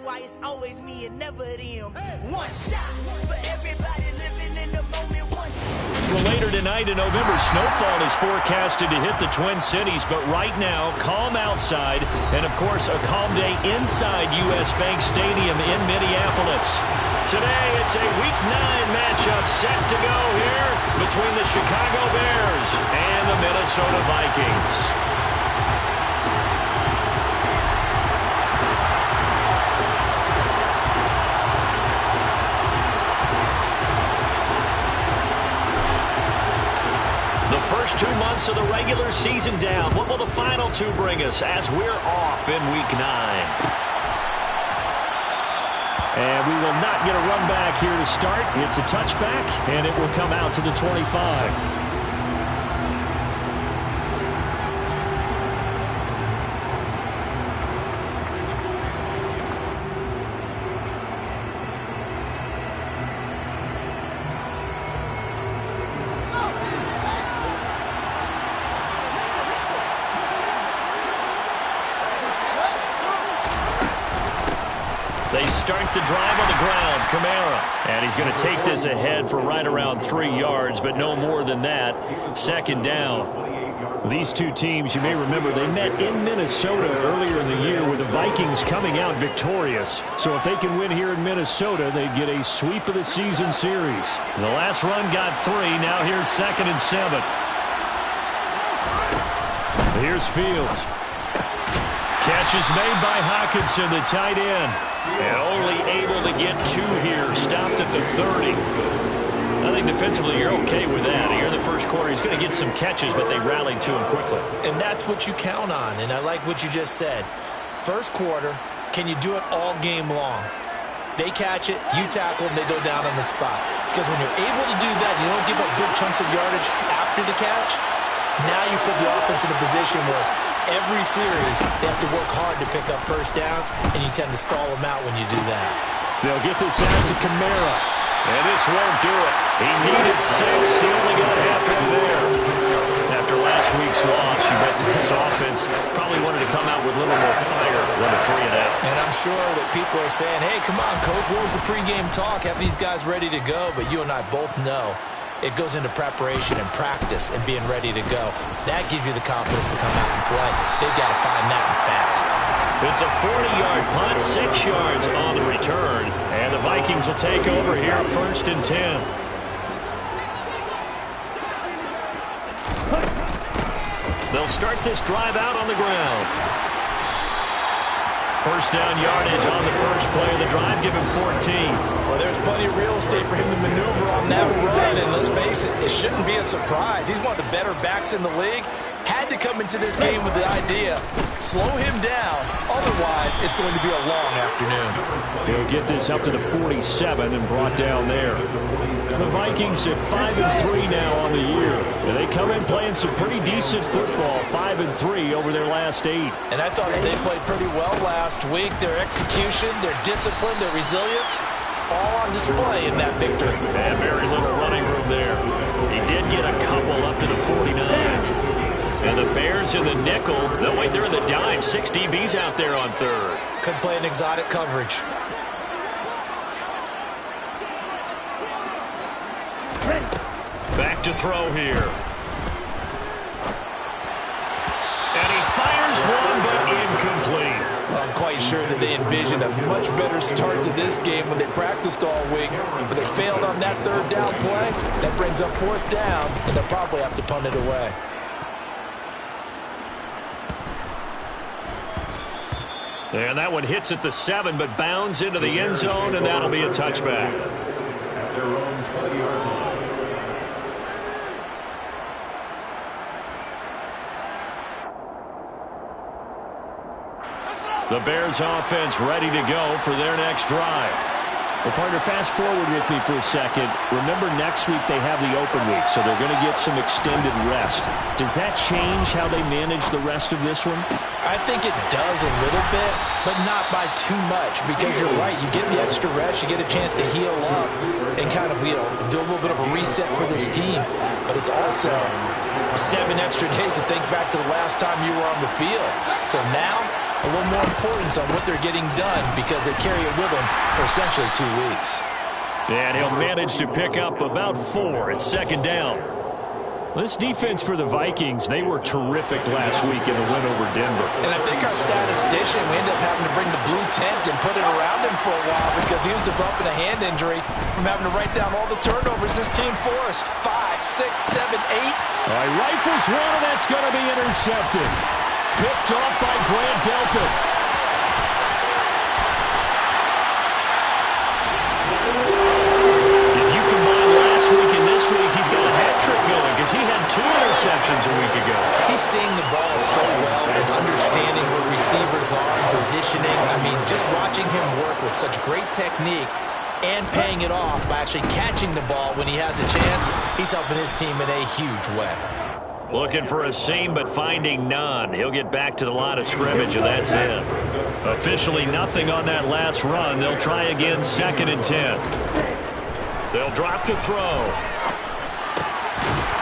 why it's always me and never them. One shot for everybody living in the moment. Well, later tonight in November, snowfall is forecasted to hit the Twin Cities, but right now, calm outside, and of course, a calm day inside U.S. Bank Stadium in Minneapolis. Today, it's a Week 9 matchup set to go here between the Chicago Bears and the Minnesota Vikings. First 2 months of the regular season down. What will the final two bring us as we're off in Week 9? And we will not get a run back here to start. It's a touchback, and it will come out to the 25. They start the drive on the ground. Kamara. And he's going to take this ahead for right around 3 yards, but no more than that. Second down. These two teams, you may remember, they met in Minnesota earlier in the year with the Vikings coming out victorious. So if they can win here in Minnesota, they get a sweep of the season series. The last run got 3. Now here's 2nd and 7. Here's Fields. Catch is made by Hockenson, the tight end. And only able to get 2 here. Stopped at the 30. I think defensively you're okay with that. Here in the first quarter, he's going to get some catches, but they rallied to him quickly. And that's what you count on, and I like what you just said. First quarter, can you do it all game long? They catch it, you tackle them, they go down on the spot. Because when you're able to do that, you don't give up big chunks of yardage after the catch. Now you put the offense in a position where every series, they have to work hard to pick up first downs, and you tend to stall them out when you do that. They'll get this out to Kamara. And this won't do it. He needed 6. He only got halfway there. After last week's loss, you bet this offense probably wanted to come out with a little more fire than a 3 and out. And I'm sure that people are saying, hey, come on, Coach, what was the pregame talk? Have these guys ready to go? But you and I both know it goes into preparation and practice and being ready to go. That gives you the confidence to come out and play. They've got to find that and fast. It's a 40-yard punt, 6 yards on the return. And the Vikings will take over here, 1st and 10. They'll start this drive out on the ground. First down yardage on the first play of the drive. Give him 14. Well, there's plenty of real estate for him to maneuver on that run. And let's face it, it shouldn't be a surprise. He's one of the better backs in the league. Had to come into this game with the idea, slow him down. Otherwise, it's going to be a long afternoon. He'll get this up to the 47 and brought down there. The Vikings at 5-3 now on the year. And they come in playing some pretty decent football, 5-3 over their last 8. And I thought they played pretty well last week. Their execution, their discipline, their resilience, all on display in that victory. And very little running room there. He did get a couple up to the 49. And the Bears in the nickel. No, wait, they're in the dime. 6 DBs out there on 3rd. Could play an exotic coverage. Back to throw here. And he fires one, but incomplete. Well, I'm quite sure that they envisioned a much better start to this game when they practiced all week. But they failed on that 3rd down play. That brings up 4th down, and they'll probably have to punt it away. And that one hits at the 7, but bounds into the end zone, and that'll be a touchback. The Bears offense ready to go for their next drive. Well, partner, fast forward with me for a second. Remember, next week they have the open week, so they're going to get some extended rest. Does that change how they manage the rest of this one? I think it does a little bit, but not by too much, because you're right. You get the extra rest, you get a chance to heal up and kind of, do a little bit of a reset for this team. But it's also 7 extra days to think back to the last time you were on the field. So now, a little more importance on what they're getting done because they carry it with them for essentially 2 weeks. And he'll manage to pick up about 4 at second down. This defense for the Vikings, they were terrific last week in the win over Denver. And I think our statistician, we ended up having to bring the blue tent and put it around him for a while because he was developing a hand injury from having to write down all the turnovers this team forced. 5, 6, 7, 8. All right, rifles one, and that's going to be intercepted. Picked off by Grant Delpit. If you combine last week and this week, he's got a hat trick going because he had 2 interceptions a week ago. He's seeing the ball so well and understanding where receivers are, positioning. I mean, just watching him work with such great technique and paying it off by actually catching the ball when he has a chance, he's helping his team in a huge way. Looking for a seam, but finding none. He'll get back to the line of scrimmage, and that's it. Officially nothing on that last run. They'll try again, 2nd and 10. They'll drop to throw.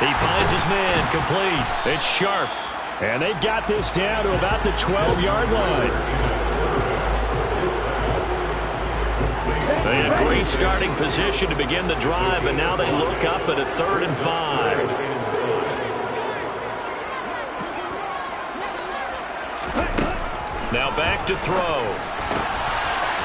He finds his man, complete. It's Sharp. And they've got this down to about the 12-yard line. They had great starting position to begin the drive, and now they look up at a 3rd and 5. Now back to throw.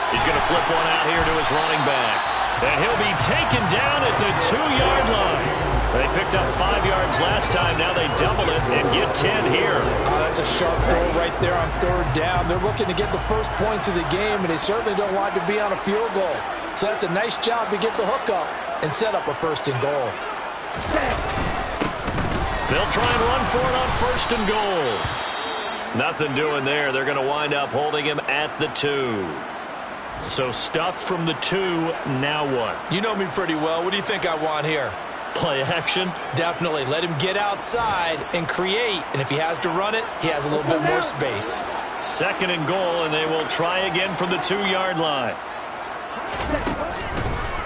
He's going to flip one out here to his running back. And he'll be taken down at the 2-yard line. They picked up 5 yards last time. Now they double it and get 10 here. That's a sharp throw right there on 3rd down. They're looking to get the first points of the game, and they certainly don't want to be on a field goal. So that's a nice job to get the hook up and set up a 1st and goal. They'll try and run for it on 1st and goal. Nothing doing there. They're going to wind up holding him at the 2. So stuffed from the 2, now what? You know me pretty well. What do you think I want here? Play action? Definitely. Let him get outside and create. And if he has to run it, he has a little bit more space. 2nd and goal, and they will try again from the 2-yard line.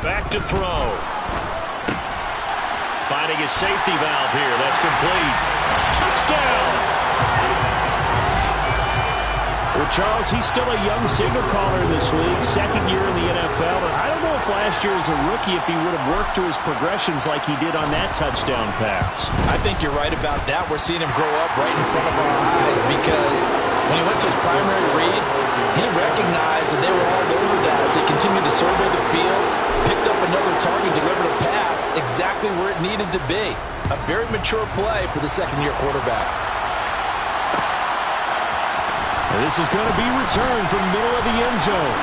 Back to throw. Finding a safety valve here. That's complete. Touchdown! Well, Charles, he's still a young signal caller in this league, 2nd year in the NFL. And I don't know if last year as a rookie if he would have worked through his progressions like he did on that touchdown pass. I think you're right about that. We're seeing him grow up right in front of our eyes because when he went to his primary read, he recognized that they were all over that as they continued to survey the field, picked up another target, delivered a pass exactly where it needed to be. A very mature play for the 2nd-year quarterback. And this is going to be returned from the middle of the end zone.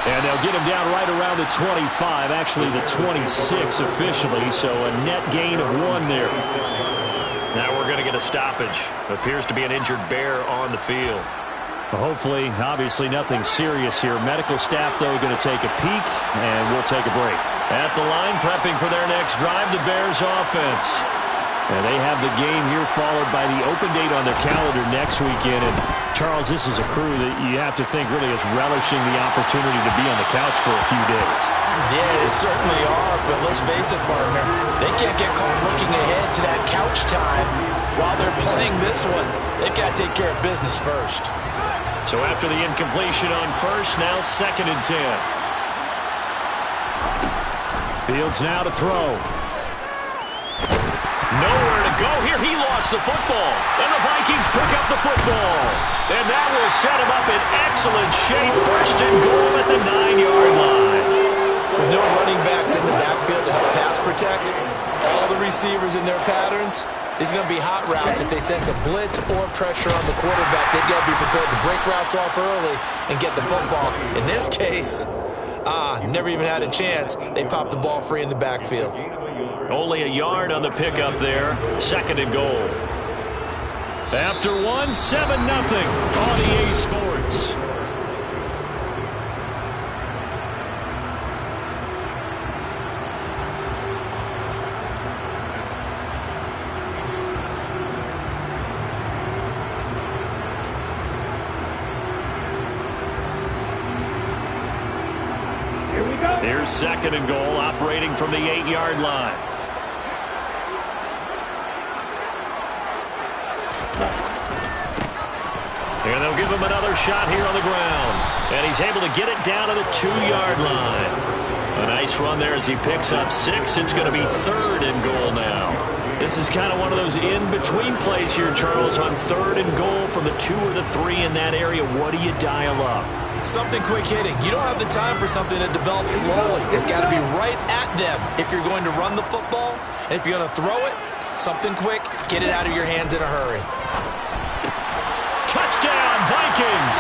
And they'll get him down right around the 25, actually the 26 officially, so a net gain of 1 there. Now we're going to get a stoppage. Appears to be an injured bear on the field. Well, hopefully, obviously nothing serious here. Medical staff, though, going to take a peek, and we'll take a break. At the line, prepping for their next drive, the Bears offense. And they have the game here followed by the open date on their calendar next weekend. And, Charles, this is a crew that you have to think really is relishing the opportunity to be on the couch for a few days. Yeah, they certainly are, but let's face it, partner. They can't get caught looking ahead to that couch time while they're playing this one. They've got to take care of business first. So after the incompletion on 1st, now 2nd and 10. Fields now to throw. Nowhere to go here. He lost the football. And the Vikings pick up the football. And that will set him up in excellent shape. 1st and goal at the 9-yard line. With no running backs in the backfield to help pass protect, all the receivers in their patterns, these are going to be hot routes. If they sense a blitz or pressure on the quarterback, they've got to be prepared to break routes off early and get the football. In this case, never even had a chance. They popped the ball free in the backfield. Only a yard on the pickup there. 2nd and goal. After 1, 7-0 on EA Sports. Here's 2nd and goal, operating from the 8-yard line. give him another shot here on the ground. And he's able to get it down to the 2-yard line. A nice run there as he picks up 6. It's going to be 3rd and goal now. This is kind of one of those in-between plays here, Charles, on 3rd and goal from the 2 or the 3 in that area. What do you dial up? Something quick hitting. You don't have the time for something that develops slowly. It's got to be right at them if you're going to run the football. And if you're going to throw it, something quick, get it out of your hands in a hurry. Touchdown, Vikings!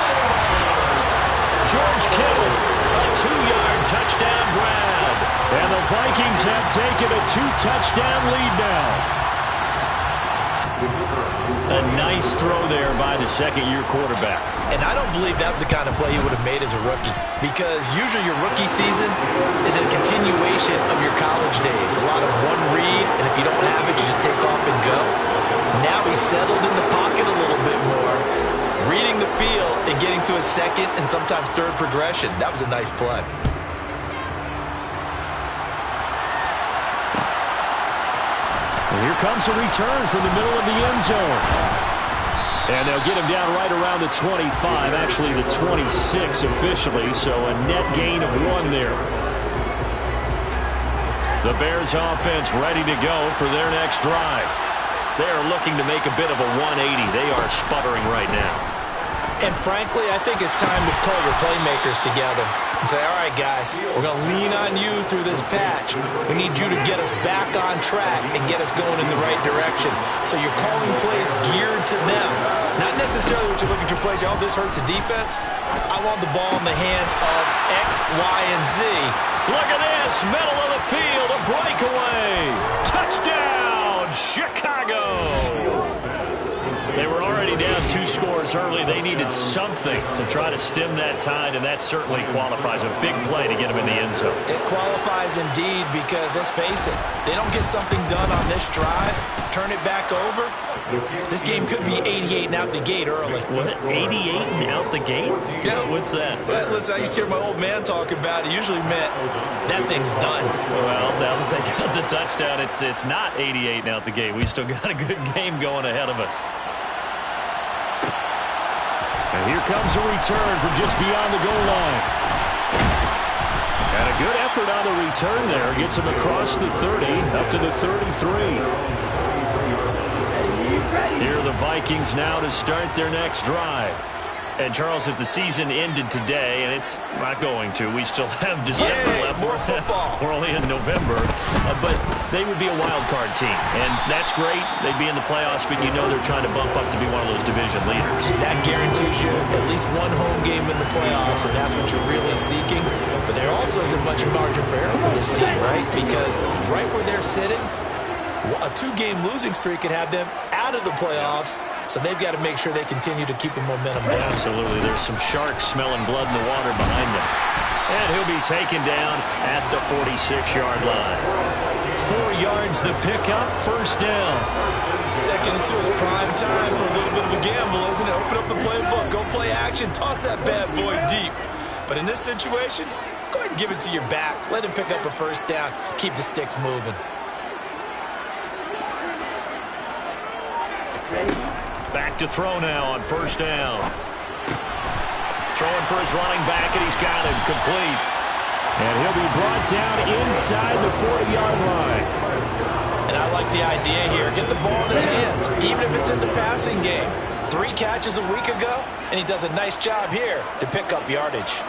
George Kittle, a 2-yard touchdown grab. And the Vikings have taken a 2-touchdown lead now. A nice throw there by the second-year quarterback. And I don't believe that was the kind of play he would have made as a rookie, because usually your rookie season is a continuation of your college days. A lot of one read, and if you don't have it, you just take off and go. Now he's settled in the pocket a little bit more, reading the field and getting to a second and sometimes third progression. That was a nice play. Here comes a return from the middle of the end zone. And they'll get him down right around the 25, actually the 26 officially, so a net gain of 1 there. The Bears offense ready to go for their next drive. They are looking to make a bit of a 180. They are sputtering right now. And frankly, I think it's time to call your playmakers together and say, all right, guys, we're going to lean on you through this patch. We need you to get us back on track and get us going in the right direction. So you're calling plays geared to them. Not necessarily what you look at your plays, oh, this hurts the defense. I want the ball in the hands of X, Y, and Z. Look at this, middle of the field, a breakaway. Touchdown, Chicago. They were already down 2 scores early. They needed something to try to stem that tide, and that certainly qualifies. A big play to get them in the end zone. It qualifies indeed, because let's face it, they don't get something done on this drive, turn it back over, this game could be 88 and out the gate early. What? 88 and out the gate? Yeah. What's that? Well, listen, I used to hear my old man talk about it. Usually meant that thing's done. Well, now that they got the touchdown, it's not 88 and out the gate. We still got a good game going ahead of us. And here comes a return from just beyond the goal line. And a good effort on the return there. Gets him across the 30, up to the 33. Here are the Vikings now to start their next drive. And, Charles, if the season ended today, and it's not going to, we still have December left. More football. We're only in November. But they would be a wild card team. And that's great. They'd be in the playoffs, but you know they're trying to bump up to be one of those division leaders. That guarantees you at least 1 home game in the playoffs, and that's what you're really seeking. But there also isn't much margin for error for this team, right? Because right where they're sitting, a 2-game losing streak could have them out of the playoffs. So they've got to make sure they continue to keep the momentum down. Absolutely. There's some sharks smelling blood in the water behind them. And he'll be taken down at the 46-yard line. 4 yards the pickup, first down. 2nd and 2 is prime time for a little bit of a gamble, isn't it? Open up the playbook, go play action, toss that bad boy deep. But in this situation, go ahead and give it to your back. Let him pick up a first down. Keep the sticks moving. Back to throw now on first down. Throwing for his running back, and he's got him complete. And he'll be brought down inside the 40-yard line. And I like the idea here. Get the ball in his hands, even if it's in the passing game. 3 catches a week ago, and he does a nice job here to pick up yardage.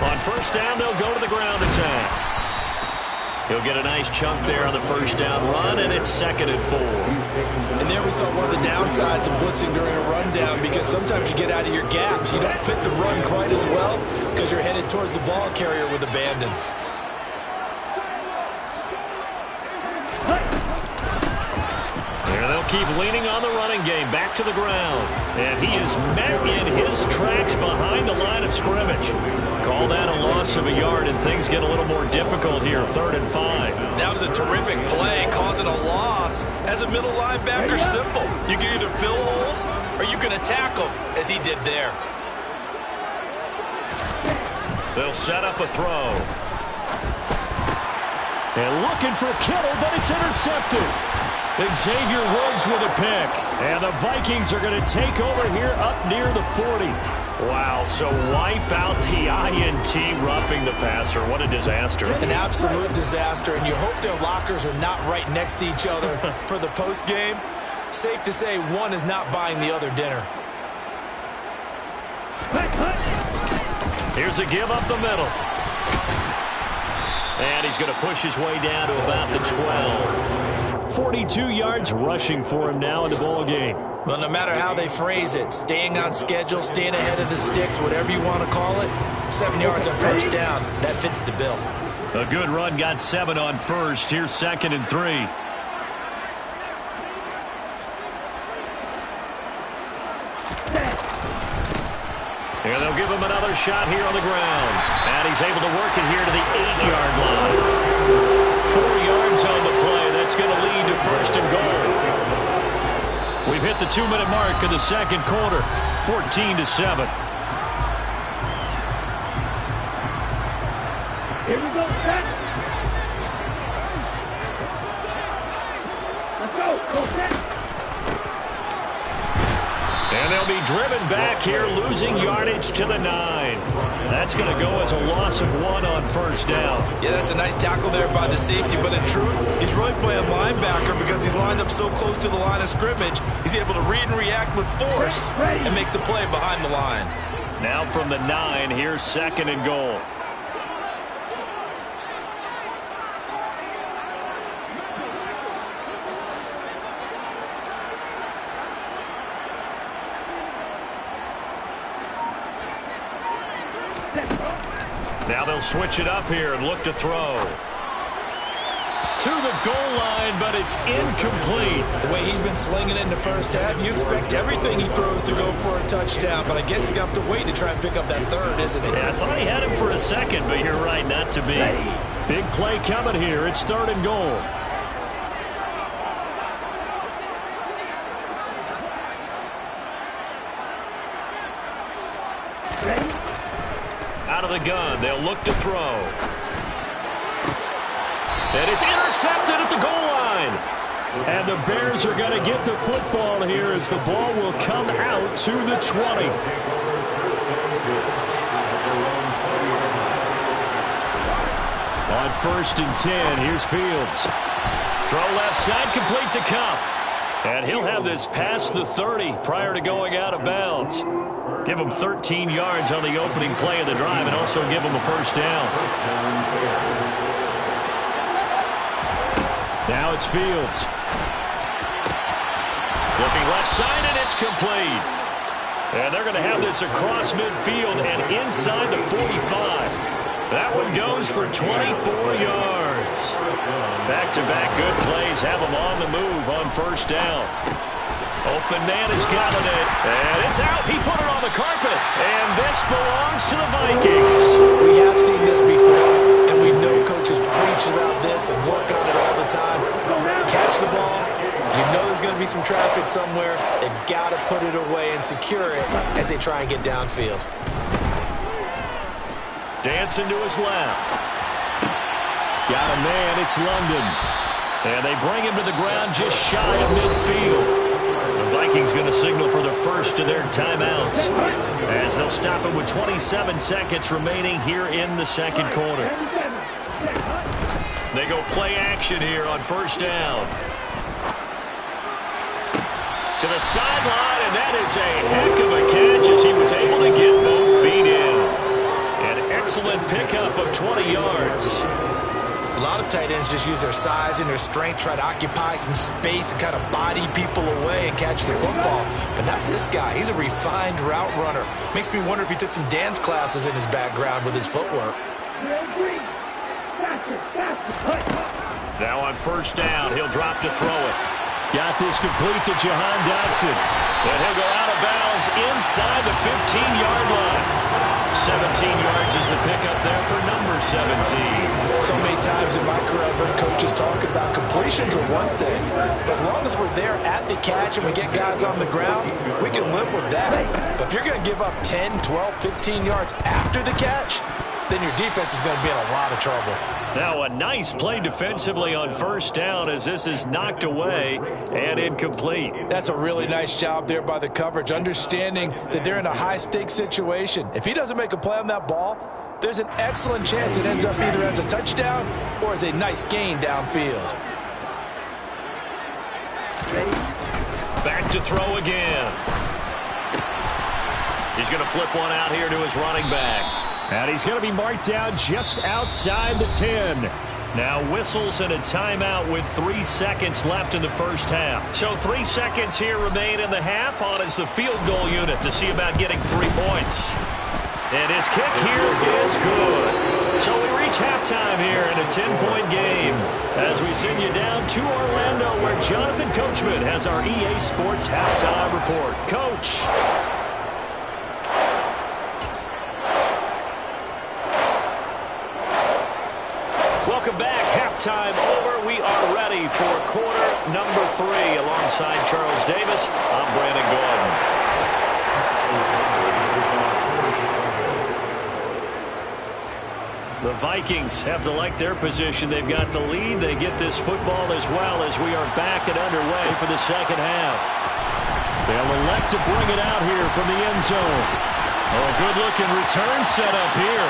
On first down, they'll go to the ground attack. He'll get a nice chunk there on the first down run, and it's 2nd and 4. And there we saw one of the downsides of blitzing during a rundown, because sometimes you get out of your gaps. You don't fit the run quite as well because you're headed towards the ball carrier with abandon. And they'll keep leaning on the running game. Back to the ground. And he is met in his tracks behind the line of scrimmage. Call that a loss of a yard, and things get a little more difficult here. 3rd and 5. That was a terrific play, causing a loss. As a middle linebacker, simple. You can either fill holes or you can attack them, as he did there. They'll set up a throw. And looking for Kittle, but it's intercepted. Xavier Rhodes with a pick. And the Vikings are going to take over here up near the 40. Wow, so wipe out the INT roughing the passer. What a disaster. An absolute disaster, and you hope their lockers are not right next to each other for the postgame. Safe to say one is not buying the other dinner. Here's a give up the middle. And he's going to push his way down to about the 12. 42 yards rushing for him now in the ball game. Well, no matter how they phrase it, staying on schedule, staying ahead of the sticks, whatever you want to call it, 7 yards on first down, that fits the bill. A good run got 7 on first. Here's 2nd and 3. And they'll give him another shot here on the ground. And he's able to work it here to the 8-yard line. 4 yards on the play. That's going to lead to 1st and goal. We've hit the 2-minute mark of the second quarter. 14-7. Here we go, set. Let's go. Go, set. And they'll be driven back here, losing yardage to the 9. That's going to go as a loss of 1 on first down. Yeah, that's a nice tackle there by the safety, but in truth, he's really playing linebacker because he's lined up so close to the line of scrimmage. He's able to read and react with force and make the play behind the line. Now from the 9, here's 2nd and goal. Now they'll switch it up here and look to throw. To the goal line, but it's incomplete. The way he's been slinging in the first half, you expect everything he throws to go for a touchdown, but I guess he's going to have to wait to try and pick up that 3rd, isn't he? Yeah, I thought he had him for a second, but you're right, not to be. Big play coming here. It's 3rd and goal. Out of the gun, they'll look to throw. And it's intercepted at the goal line. And the Bears are going to get the football here as the ball will come out to the 20. On 1st and 10, here's Fields. Throw left side, complete to Cup. And he'll have this past the 30 prior to going out of bounds. Give him 13 yards on the opening play of the drive and also give him a first down. Now it's Fields. Looking left side, and it's complete. And they're going to have this across midfield and inside the 45. That one goes for 24 yards. Back-to-back good plays have them on the move on first down. Open man has gotten it, and it's out. He put it on the carpet, and this belongs to the Vikings. We have seen this before, and we know coaches preach about this and work on it all the time. Catch the ball. You know there's going to be some traffic somewhere. They've got to put it away and secure it as they try and get downfield. Dancing to his left. Got a man, it's London. And they bring him to the ground just shy of midfield. The Vikings going to signal for the first of their timeouts as they'll stop it with 27 seconds remaining here in the second quarter. They go play action here on first down. To the sideline, and that is a heck of a catch as he was able to get both feet in. An excellent pickup of 20 yards. A lot of tight ends just use their size and their strength, try to occupy some space and kind of body people away and catch the football. But not this guy. He's a refined route runner. Makes me wonder if he took some dance classes in his background with his footwork. Now on first down, he'll drop to throw it. Got this complete to Jahan Dotson. And he'll go out of bounds inside the 15-yard line. 17 yards is the pickup there for number 17. So many times in my career I've heard coaches talk about completions are one thing, but as long as we're there at the catch and we get guys on the ground, we can live with that. But if you're going to give up 10, 12, 15 yards after the catch, then your defense is going to be in a lot of trouble. Now a nice play defensively on first down as this is knocked away and incomplete. That's a really nice job there by the coverage, understanding that they're in a high-stakes situation. If he doesn't make a play on that ball, there's an excellent chance it ends up either as a touchdown or as a nice gain downfield. Back to throw again. He's going to flip one out here to his running back. And he's going to be marked down just outside the 10. Now whistles and a timeout with 3 seconds left in the first half. So 3 seconds here remain in the half on as the field goal unit to see about getting 3 points. And his kick here is good. So we reach halftime here in a 10-point game as we send you down to Orlando where Jonathan Coachman has our EA Sports halftime report. Coach. Welcome back. Halftime over. We are ready for quarter number 3 alongside Charles Davis. I'm Brandon Gordon. The Vikings have to like their position. They've got the lead. They get this football as well as we are back and underway for the second half. They'll elect to bring it out here from the end zone. Oh, a good-looking return set up here.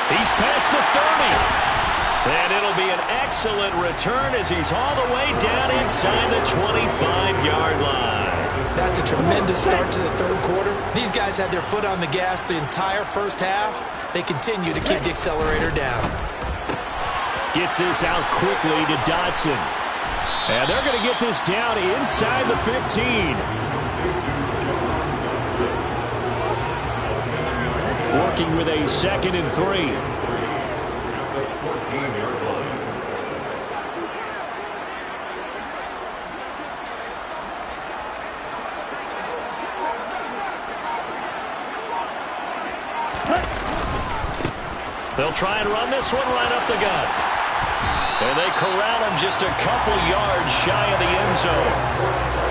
He's past the 30. And it'll be an excellent return as he's all the way down inside the 25-yard line. That's a tremendous start to the third quarter. These guys had their foot on the gas the entire first half. They continue to keep the accelerator down. Gets this out quickly to Dotson. And they're going to get this down inside the 15. Working with a 2nd and 3. They'll try and run this one right up the gut. And they corral him just a couple yards shy of the end zone.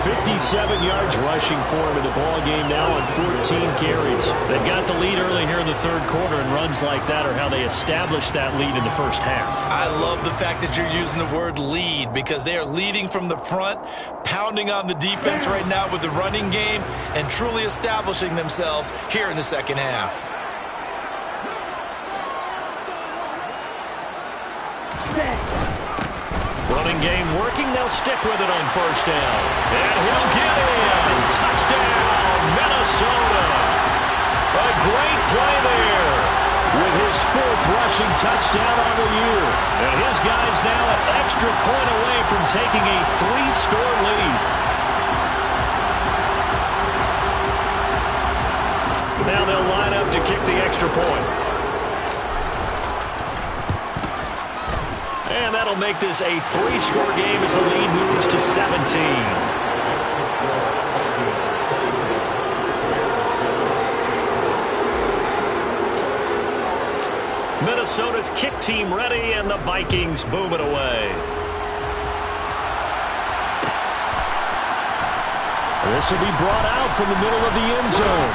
57 yards rushing for him in the ball game now on 14 carries. They've got the lead early here in the third quarter, and runs like that are how they established that lead in the first half. I love the fact that you're using the word lead because they are leading from the front, pounding on the defense right now with the running game, and truly establishing themselves here in the second half. Running game working. They'll stick with it on first down. And he'll get in. Touchdown, Minnesota. A great play there with his 4th rushing touchdown on the year. And his guys now an extra point away from taking a 3-score lead. Now they'll line up to kick the extra point. And that'll make this a 3-score game as the lead moves to 17. Minnesota's kick team ready, and the Vikings boom it away. This will be brought out from the middle of the end zone.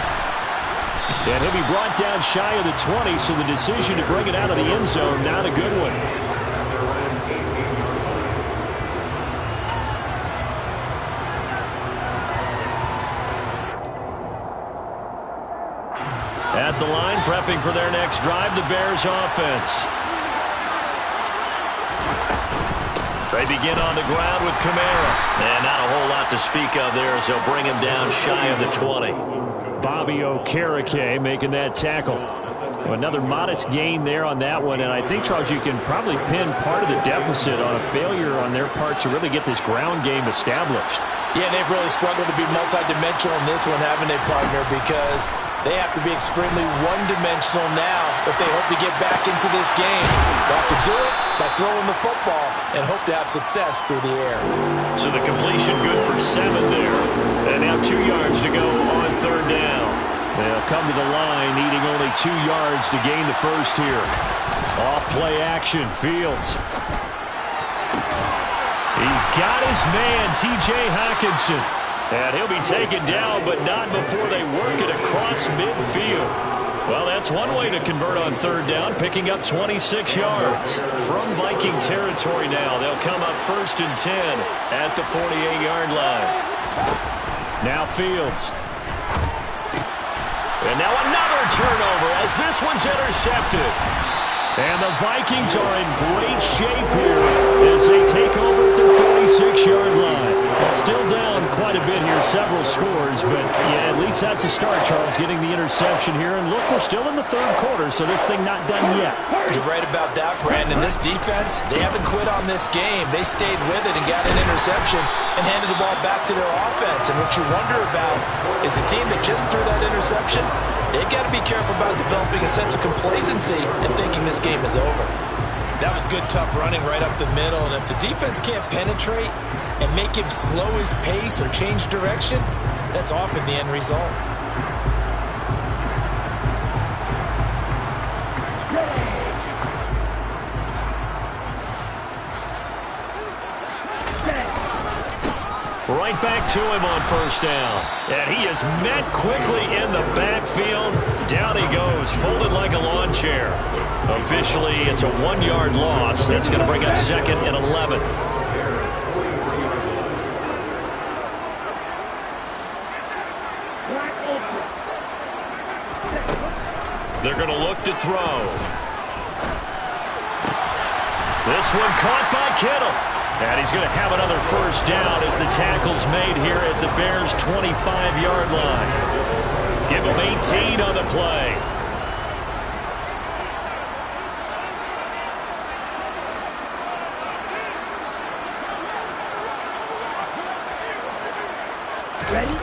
And he'll be brought down shy of the 20, so the decision to bring it out of the end zone, not a good one. At the line, prepping for their next drive, the Bears offense. They begin on the ground with Kamara. And not a whole lot to speak of there as they'll bring him down shy of the 20. Bobby Okereke making that tackle. Another modest gain there on that one, and I think, Charles, you can probably pin part of the deficit on a failure on their part to really get this ground game established. Yeah, they've really struggled to be multidimensional in this one, haven't they, partner? Because they have to be extremely one-dimensional now if they hope to get back into this game. They have to do it by throwing the football and hope to have success through the air. So the completion good for 7 there. And now 2 yards to go on third down. They'll come to the line needing only 2 yards to gain the first here. Off play action, Fields. He's got his man, T.J. Hockenson. And he'll be taken down, but not before they work it across midfield. Well, that's one way to convert on third down, picking up 26 yards. From Viking territory now, they'll come up 1st and 10 at the 48-yard line. Now Fields. And now another turnover as this one's intercepted. And the Vikings are in great shape here as they take over at their 46-yard line. Still down quite a bit here, several scores, but yeah, at least that's a start, Charles, getting the interception here. And look, we're still in the third quarter, so this thing not done yet. You're right about that, Brandon. This defense, they haven't quit on this game. They stayed with it and got an interception and handed the ball back to their offense. And what you wonder about is the team that just threw that interception, they've got to be careful about developing a sense of complacency and thinking this game is over. That was good, tough running right up the middle. And if the defense can't penetrate and make him slow his pace or change direction, that's often the end result. Right back to him on first down. And he is met quickly in the backfield. Down he goes, folded like a lawn chair. Officially, it's a 1-yard loss. That's going to bring up 2nd and 11. They're going to look to throw. This one caught by Kittle. And he's going to have another first down as the tackle's made here at the Bears' 25-yard line. Give him 18 on the play. Ready?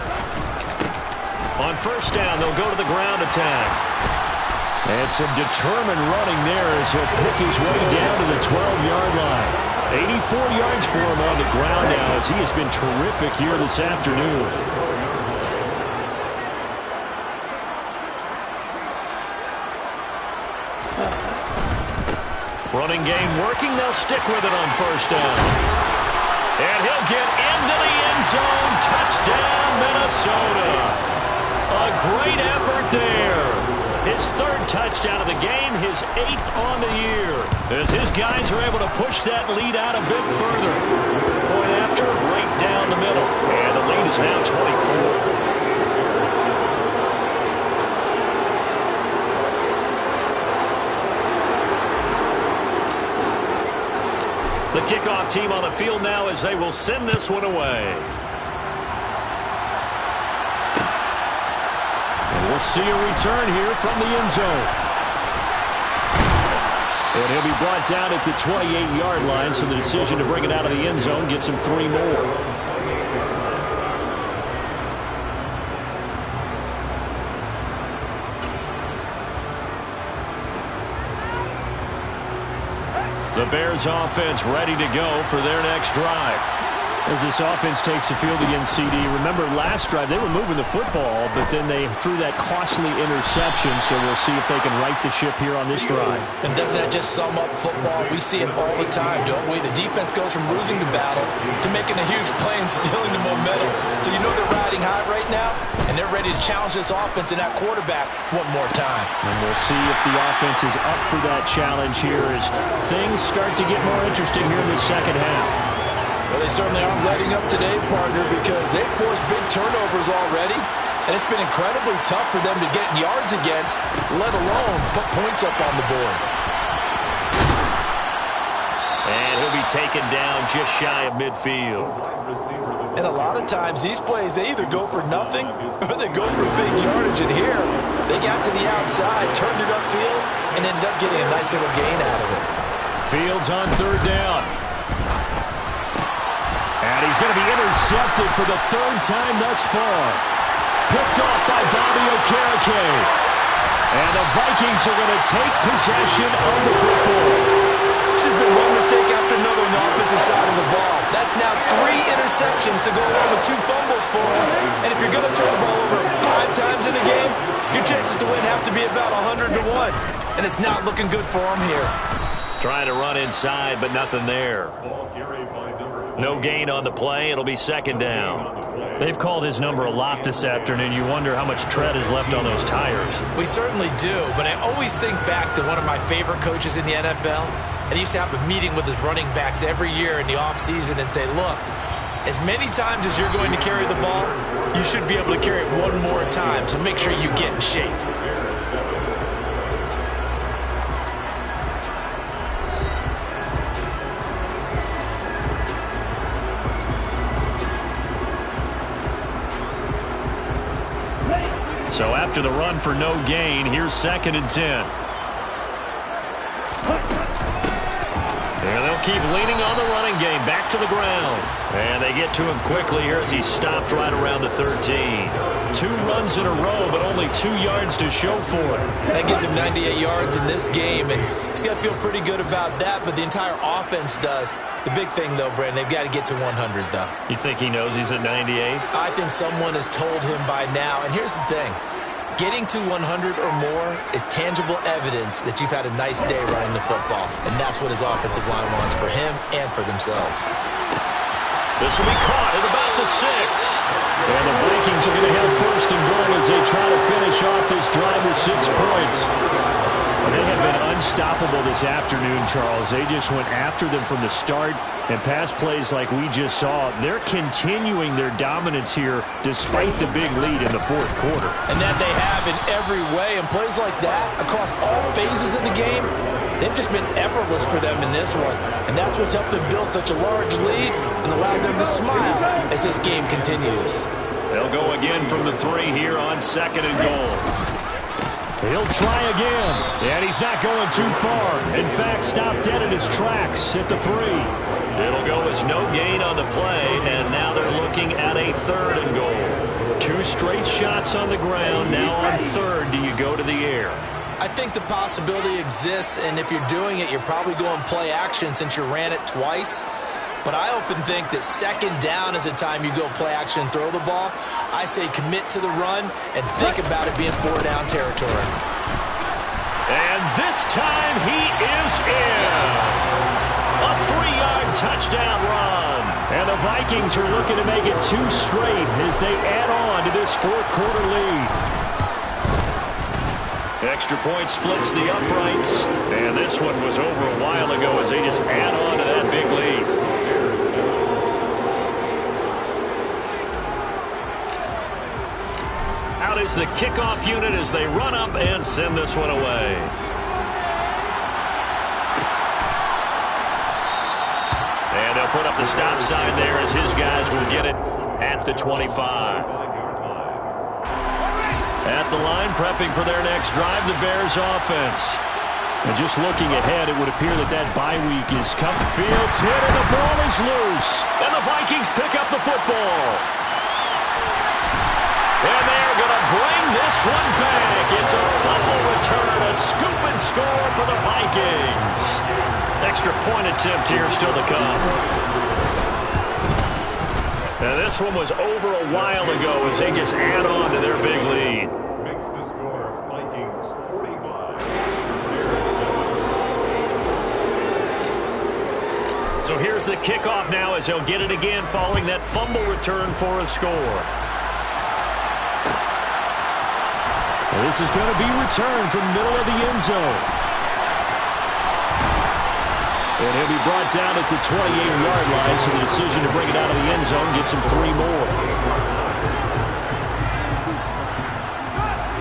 On first down, they'll go to the ground attack. And some determined running there as he'll pick his way down to the 12-yard line. 84 yards for him on the ground now as he has been terrific here this afternoon. Running game working. They'll stick with it on first down. And he'll get into the end zone. Touchdown, Minnesota. A great effort there. His 3rd touchdown of the game, his 8th on the year. As his guys are able to push that lead out a bit further. Point after, right down the middle. And the lead is now 24. The kickoff team on the field now as they will send this one away. We'll see a return here from the end zone. And he'll be brought down at the 28-yard line, so the decision to bring it out of the end zone gets him 3 more. The Bears offense ready to go for their next drive. As this offense takes the field again, CD, remember last drive they were moving the football, but then they threw that costly interception, so we'll see if they can right the ship here on this drive. And doesn't that just sum up football? We see it all the time, don't we? The defense goes from losing the battle to making a huge play and stealing the momentum. So you know they're riding high right now, and they're ready to challenge this offense and that quarterback one more time. And we'll see if the offense is up for that challenge here as things start to get more interesting here in the second half. Well, they certainly aren't letting up today, partner, because they've forced big turnovers already, and it's been incredibly tough for them to get yards against, let alone put points up on the board. And he'll be taken down just shy of midfield. And a lot of times, these plays, they either go for nothing or they go for big yardage. And here, they got to the outside, turned it upfield, and ended up getting a nice little gain out of it. Fields on third down. And he's going to be intercepted for the 3rd time thus far. Picked off by Bobby Okereke. And the Vikings are going to take possession of the football. This has been one mistake after another on the offensive side of the ball. That's now 3 interceptions to go along with 2 fumbles for him. And if you're going to turn the ball over 5 times in a game, your chances to win have to be about 100 to 1. And it's not looking good for him here. Trying to run inside, but nothing there. No gain on the play. It'll be second down. They've called his number a lot this afternoon. You wonder how much tread is left on those tires. We certainly do, but I always think back to one of my favorite coaches in the NFL, and he used to have a meeting with his running backs every year in the offseason and say, look, as many times as you're going to carry the ball, you should be able to carry it one more time, so make sure you get in shape. So after the run for no gain, here's 2nd and 10. And they'll keep leaning on the running game. Back to the ground. And they get to him quickly here as he stopped right around the 13. 2 runs in a row, but only 2 yards to show for it. That gives him 98 yards in this game, and he's got to feel pretty good about that, but the entire offense does. The big thing, though, Brandon, they've got to get to 100, though. You think he knows he's at 98? I think someone has told him by now. And here's the thing. Getting to 100 or more is tangible evidence that you've had a nice day running the football. And that's what his offensive line wants for him and for themselves. This will be caught at about the 6. And the Vikings are going to have 1st and goal as they try to finish off this drive with 6 points. They have been unstoppable this afternoon, Charles. They just went after them from the start, and pass plays like we just saw, they're continuing their dominance here despite the big lead in the 4th quarter. And that they have in every way, and plays like that across all phases of the game, they've just been effortless for them in this one. And that's what's helped them build such a large lead and allowed them to smile as this game continues. They'll go again from the 3 here on 2nd and goal. He'll try again, and he's not going too far. In fact, stopped dead in his tracks at the 3. It'll go as no gain on the play, and now they're looking at a 3rd and goal. 2 straight shots on the ground. Now on 3rd, do you go to the air? I think the possibility exists, and if you're doing it, you're probably going play action since you ran it twice. But I often think that 2nd down is a time you go play action and throw the ball. I say commit to the run and think about it being 4-down territory. And this time he is in. A 3-yard touchdown run. And the Vikings are looking to make it 2 straight as they add on to this 4th quarter lead. Extra point splits the uprights. And this one was over a while ago as they just add on to that big lead. Out is the kickoff unit as they run up and send this one away. And they'll put up the stop sign there as his guys will get it at the 25. At the line, prepping for their next drive, the Bears offense. And just looking ahead, it would appear that bye week is coming. Fields hit and the ball is loose. And the Vikings pick up the football. And they're going to bring this one back. It's a fumble return, a scoop and score for the Vikings. Extra point attempt here still to come. Now this one was over a while ago as they just add on to their big lead. Makes the score Vikings 45. So here's the kickoff now as they'll get it again following that fumble return for a score. Well, this is going to be returned from the middle of the end zone. And he'll be brought down at the 28-yard line, so the decision to bring it out of the end zone gets him 3 more.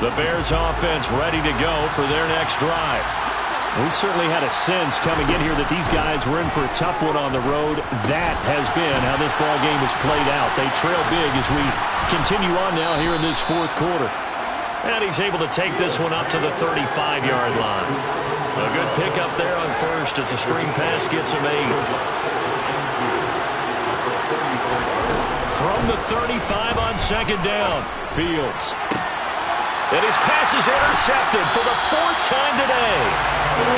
The Bears offense ready to go for their next drive. We certainly had a sense coming in here that these guys were in for a tough one on the road. That has been how this ball game was played out. They trail big as we continue on now here in this 4th quarter. And he's able to take this one up to the 35-yard line. A good pickup there on 1st as the screen pass gets him 8. From the 35 on 2nd down, Fields. And his pass is intercepted for the 4th time today.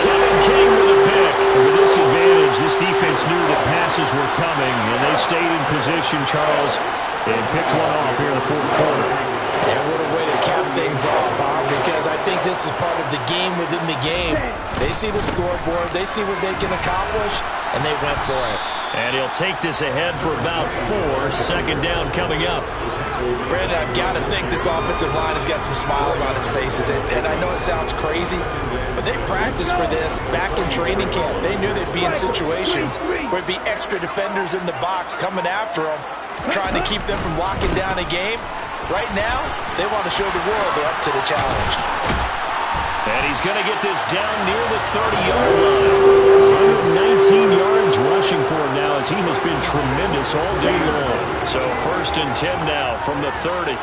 Kevin King with a pick. With this advantage, this defense knew that passes were coming, and they stayed in position, Charles, and picked one off here in the 4th quarter. Yeah, what a way to cap things off, huh? Because I think this is part of the game within the game. They see the scoreboard, they see what they can accomplish, and they went for it. And he'll take this ahead for about 4. Second down coming up. Brandon, I've got to think this offensive line has got some smiles on its faces. And I know it sounds crazy, but they practiced for this back in training camp. They knew they'd be in situations where it'd be extra defenders in the box coming after them, trying to keep them from locking down a game. Right now, they want to show the world they're up to the challenge. And he's going to get this down near the 30-yard line. 119 yards rushing for him now as he has been tremendous all day long. So 1st and 10 now from the 30.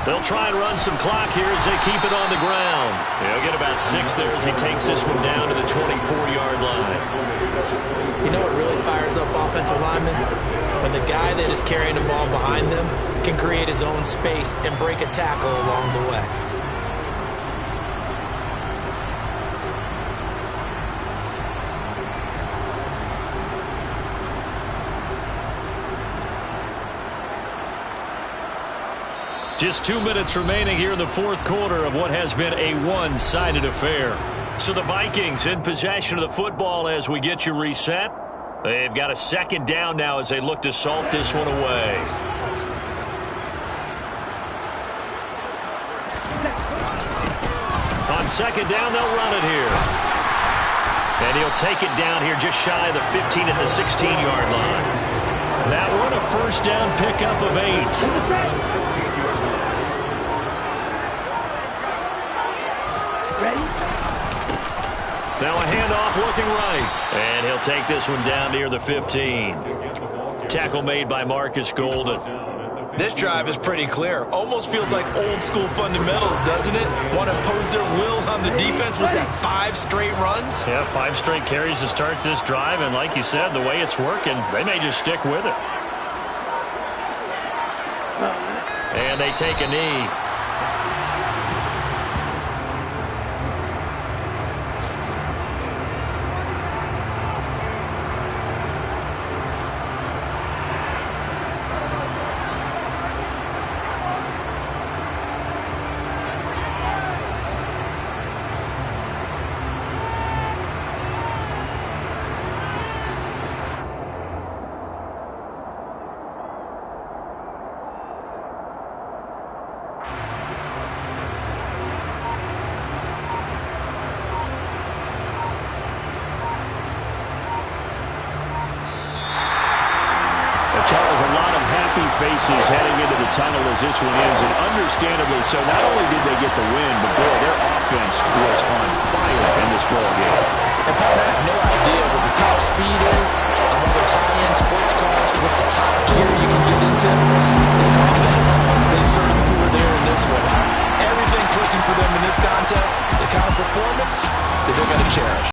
They'll try and run some clock here as they keep it on the ground. He'll get about 6 there as he takes this one down to the 24-yard line. You know what really fires up offensive linemen? When the guy that is carrying the ball behind them can create his own space and break a tackle along the way. Just 2 minutes remaining here in the 4th quarter of what has been a one-sided affair. So the Vikings in possession of the football as we get you reset. They've got a 2nd down now as they look to salt this one away. On 2nd down, they'll run it here. And he'll take it down here just shy of the 15 at the 16-yard line. That one a 1st down pickup of 8. Now a handoff looking right. And he'll take this one down near the 15. Tackle made by Marcus Golden. This drive is pretty clear. Almost feels like old school fundamentals, doesn't it? Want to impose their will on the defense. Was that 5 straight runs? Yeah, 5 straight carries to start this drive. And like you said, the way it's working, they may just stick with it. And they take a knee. Charles, a lot of happy faces heading into the tunnel as this one ends, and understandably so. Not only did they get the win, but boy, their offense was on fire in this ball game. And Paul, I have no idea what the top speed is on one of those high-end sports cars. What's the top gear you can get into? This offense, they certainly were there in this one. Everything clicking for them in this contest, the kind of performance that they're going to cherish.